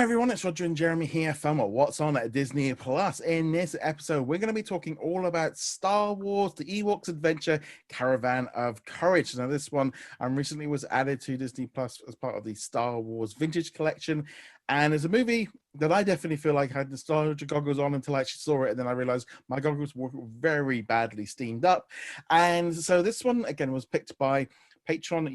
Hi everyone, it's Roger and Jeremy here from What's On at Disney Plus. In this episode, we're going to be talking all about Star Wars, the Ewok Adventure, Caravan of Courage. Now, this one recently was added to Disney Plus as part of the Star Wars Vintage Collection, and it's a movie that I definitely feel like I had nostalgia goggles on until I actually saw it, and then I realized my goggles were very badly steamed up. And so this one again was picked by Patreon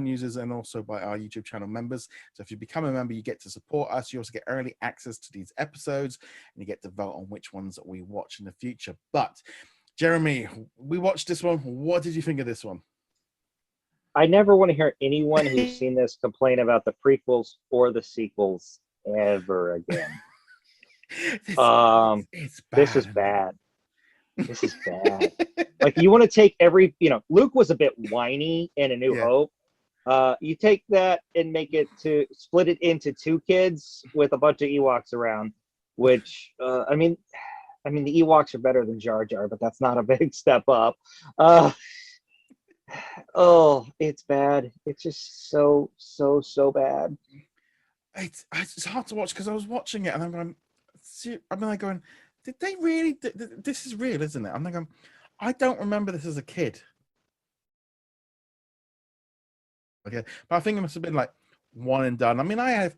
users and also by our YouTube channel members. So if you become a member, you get to support us. You also get early access to these episodes, and you get to vote on which ones we watch in the future. But Jeremy, we watched this one. What did you think of this one? I never want to hear anyone who's seen this complain about the prequels or the sequels ever again. This is bad. This is bad. Like, you want to take Luke was a bit whiny in A New Hope. You take that and split it into two kids with a bunch of Ewoks around, which, I mean, the Ewoks are better than Jar Jar, but that's not a big step up. Oh, it's bad. It's just so bad. It's hard to watch because I was watching it and I'm going, did they really? This is real, isn't it? I'm like, I don't remember this as a kid. Okay, but I think it must have been like one and done. I mean, I have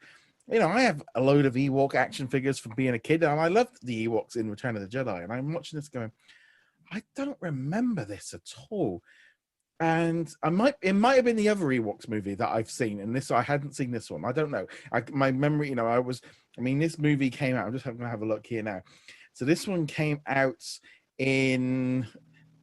a load of Ewok action figures from being a kid, and I loved the Ewoks in Return of the Jedi. And I'm watching this going, I don't remember this at all. And it might have been the other Ewoks movie that I've seen, and I hadn't seen this one. I don't know. My memory, this movie came out. I'm just going to have a look here now. So this one came out in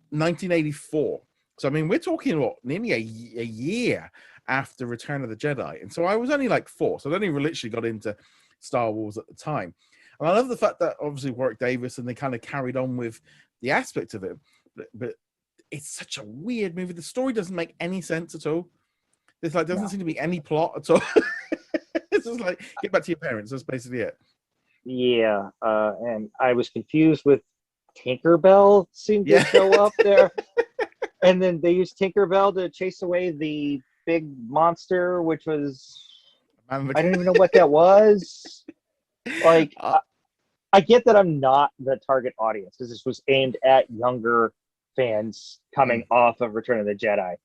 1984. So, I mean, we're talking, nearly a year after Return of the Jedi. And so I was only like 4. So I only literally got into Star Wars at the time. And I love the fact that, obviously, Warwick Davis, and they kind of carried on with the aspect of it. But it's such a weird movie. The story doesn't make any sense at all. There's doesn't seem to be any plot at all. It's just like, get back to your parents. That's basically it. Yeah, and I was confused with Tinkerbell seemed to show up there. And then they used Tinkerbell to chase away the big monster, which was, I don't even know what that was. Like, I get that I'm not the target audience because this was aimed at younger fans coming off of Return of the Jedi.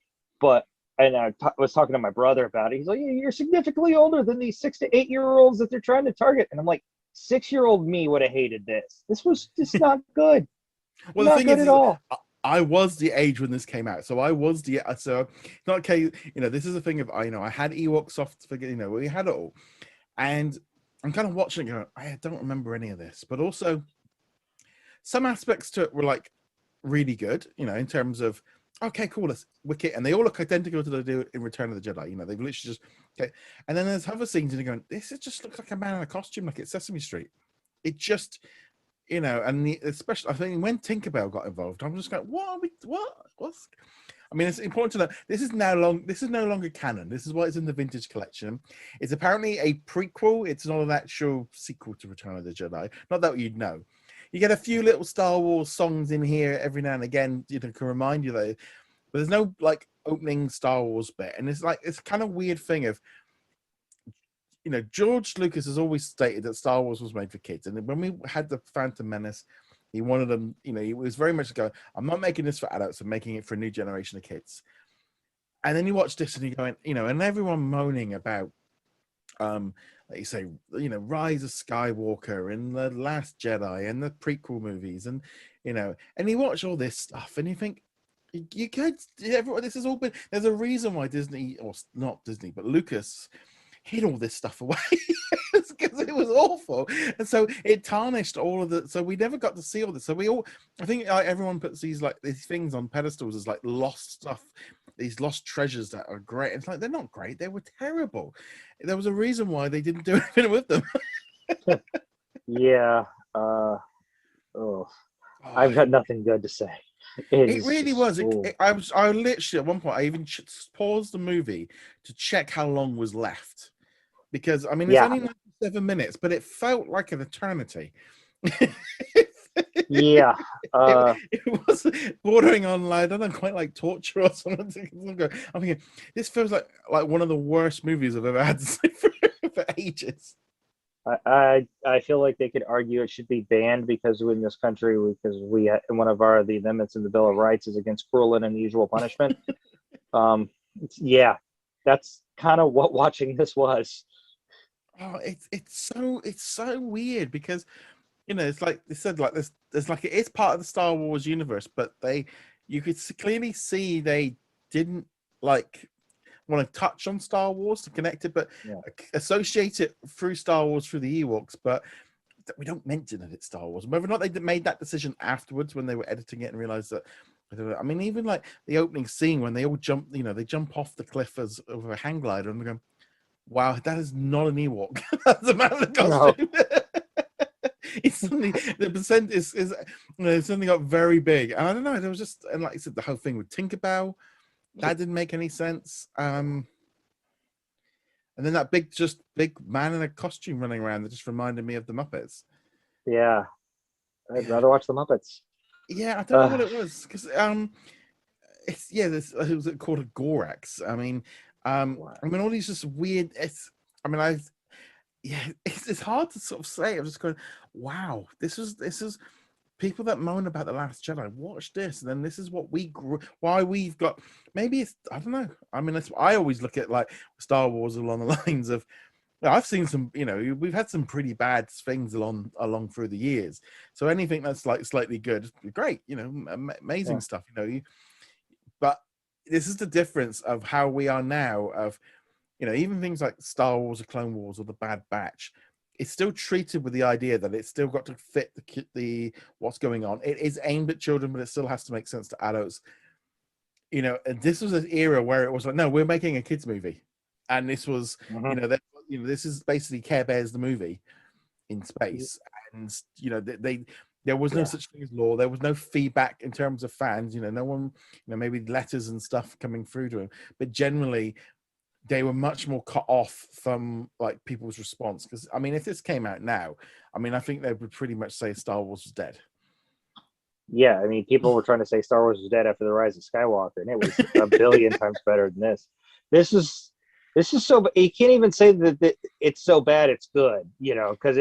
But, and I was talking to my brother about it. He's like, you're significantly older than these 6 to 8 year olds that they're trying to target. And I'm like, 6-year-old me would have hated this. This was just not good. Well, not the thing good is, at all. I was the age when this came out, so I was not okay. This is a thing of I had Ewok soft figure. We had it all, and I'm kind of watching it going, I don't remember any of this, but also some aspects to it were like really good. In terms of, okay, cool, let's Wicket, and they all look identical to they do in Return of the Jedi. They've literally just okay. And then there's other scenes, and you're going, this just looks like a man in a costume, like it's Sesame Street. It just, and especially I think when Tinkerbell got involved, I'm just going, what's? I mean, it's important to know this is no longer canon. This is what is in the Vintage Collection. It's apparently a prequel. It's not an actual sequel to Return of the Jedi. Not that you'd know. You get a few little Star Wars songs in here every now and again, can remind you that, but there's no like opening Star Wars bit, and it's kind of weird thing of, George Lucas has always stated that Star Wars was made for kids, and when we had the Phantom Menace, he wanted them, he was very much going, I'm not making this for adults, I'm making it for a new generation of kids. And then you watch this and you're going, and everyone moaning about like you say, Rise of Skywalker and The Last Jedi and the prequel movies, and and you watch all this stuff and you think, you kids, everyone, this has all been, there's a reason why Disney, or not Disney, but Lucas hid all this stuff away because it was awful, and so it tarnished all of the, so we never got to see all this. So I think everyone puts these things on pedestals as like lost stuff, these lost treasures that are great. It's like, they're not great, they were terrible. There was a reason why they didn't do anything with them. Yeah. I've got nothing good to say. It really was. I literally at one point I even paused the movie to check how long was left, because I mean it's only 97 minutes, but it felt like an eternity. Yeah, it was bordering on, I don't know, quite like torture or something. I'm thinking, this feels like one of the worst movies I've ever had to see for ages. I feel like they could argue it should be banned because in this country, because one of the amendments in the Bill of Rights is against cruel and unusual punishment. Yeah, that's kind of what watching this was. Oh, it's so weird because it's like they said, like there's like it is part of the Star Wars universe, but you could clearly see they didn't like want to touch on Star Wars to connect it, but Yeah. associate it through Star Wars through the Ewoks, but we don't mention that it's Star Wars. Whether or not they made that decision afterwards when they were editing it and realized that, I mean, even like the opening scene when they all jump, they jump off the cliff as over a hang glider, and they're going, "Wow, that is not an Ewok. That's a man in a costume." No. It's suddenly the percent is suddenly got very big, and I don't know. There was just, and like I said, the whole thing with Tinkerbell that didn't make any sense. And then that big man in a costume running around that just reminded me of the Muppets. Yeah, I'd rather watch the Muppets. Yeah, I don't know what it was because it's it was called a Gorax. I mean, all these just weird. It's hard to sort of say. I'm just going, wow, this is people that moan about The Last Jedi. Watch this, and then this is what why we've got. Maybe it's, I don't know. I mean, I always look at like Star Wars along the lines of, I've seen some, we've had some pretty bad things along through the years. So anything that's like slightly good, great, amazing stuff, but this is the difference of how we are now of, even things like Star Wars or Clone Wars or The Bad Batch, it's still treated with the idea that it's still got to fit the what's going on. It is aimed at children, but it still has to make sense to adults. And this was an era where it was like, no, we're making a kids movie. And this was, this is basically Care Bears the movie in space, and there was no such thing as law. There was no feedback in terms of fans. No one, maybe letters and stuff coming through to him, but generally they were much more cut off from like people's response. Because I mean, if this came out now, I think they would pretty much say Star Wars was dead. Yeah, I mean, people were trying to say Star Wars was dead after the Rise of Skywalker, and it was a billion times better than this. This is so, you can't even say that it's so bad it's good, because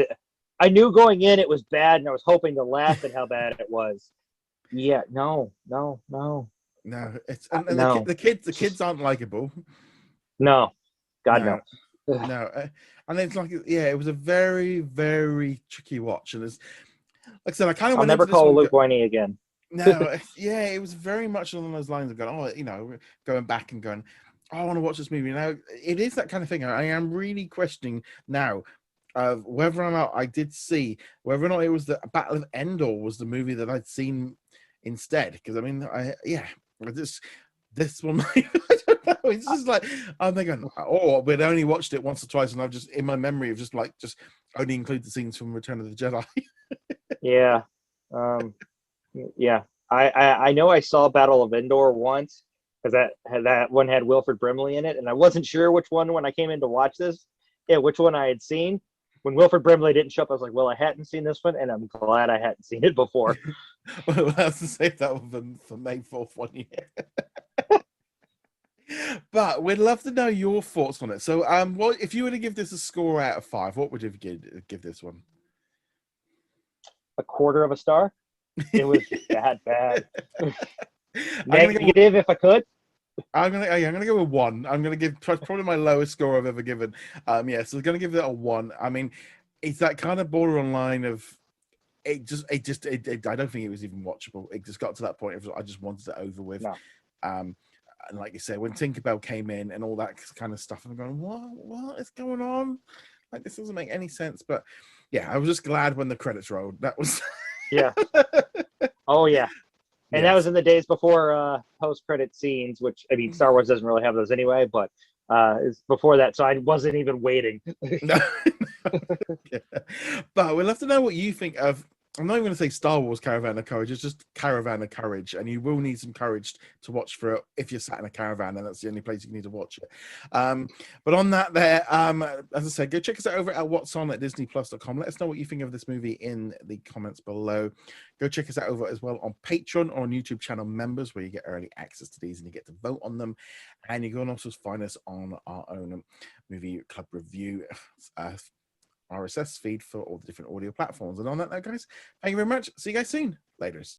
I knew going in it was bad, and I was hoping to laugh at how bad it was. Yeah, no. It's and no. The kids aren't likable. No, God no. And it's like, it was a very, very tricky watch, and it's like I said, I kind of I'll never call Luke whiny again. No, it was very much along those lines of going, going back and going, I want to watch this movie. Now, it is that kind of thing. I am really questioning now of whether or not I did see, whether or not it was the Battle of Endor was the movie that I'd seen instead. Because this one, I don't know. It's just like, I'm thinking, we'd only watched it once or twice, and I've just, in my memory, of just only include the scenes from Return of the Jedi. Yeah. Yeah. I know I saw Battle of Endor once, because that one had Wilford Brimley in it, and I wasn't sure which one when I came in to watch this. Yeah, which one I had seen. When Wilford Brimley didn't show up, I was like, well, I hadn't seen this one, and I'm glad I hadn't seen it before. Well, I have to save that one for May 4th one year. But we'd love to know your thoughts on it. So, what if you were to give this a score out of 5? What would you give this one? A quarter of a star. It was bad. Negative if I could. I'm gonna go with 1. I'm gonna give probably my lowest score I've ever given. So I'm gonna give it a 1. I mean, it's that kind of borderline line of I don't think it was even watchable. It just got to that point. I just wanted it over with. No. And like you say, when Tinkerbell came in and all that kind of stuff, I'm going, what is going on? Like, this doesn't make any sense. But yeah, I was just glad when the credits rolled. That was yeah. Oh yeah. And that was in the days before post-credit scenes, which, I mean, Star Wars doesn't really have those anyway, but it's before that, so I wasn't even waiting. No. Yeah. But we'd love to know what you think of I'm not even going to say Star Wars Caravan of Courage. It's just Caravan of Courage, and you will need some courage to watch for it if you're sat in a caravan, and that's the only place you need to watch it. But on that, as I said, go check us out over at what's on at disneyplus.com. Let us know what you think of this movie in the comments below. Go check us out over as well on Patreon or on YouTube channel members, where you get early access to these and you get to vote on them. And you can also find us on our own movie club review RSS feed for all the different audio platforms. And on that note, guys, thank you very much. See you guys soon. Laters.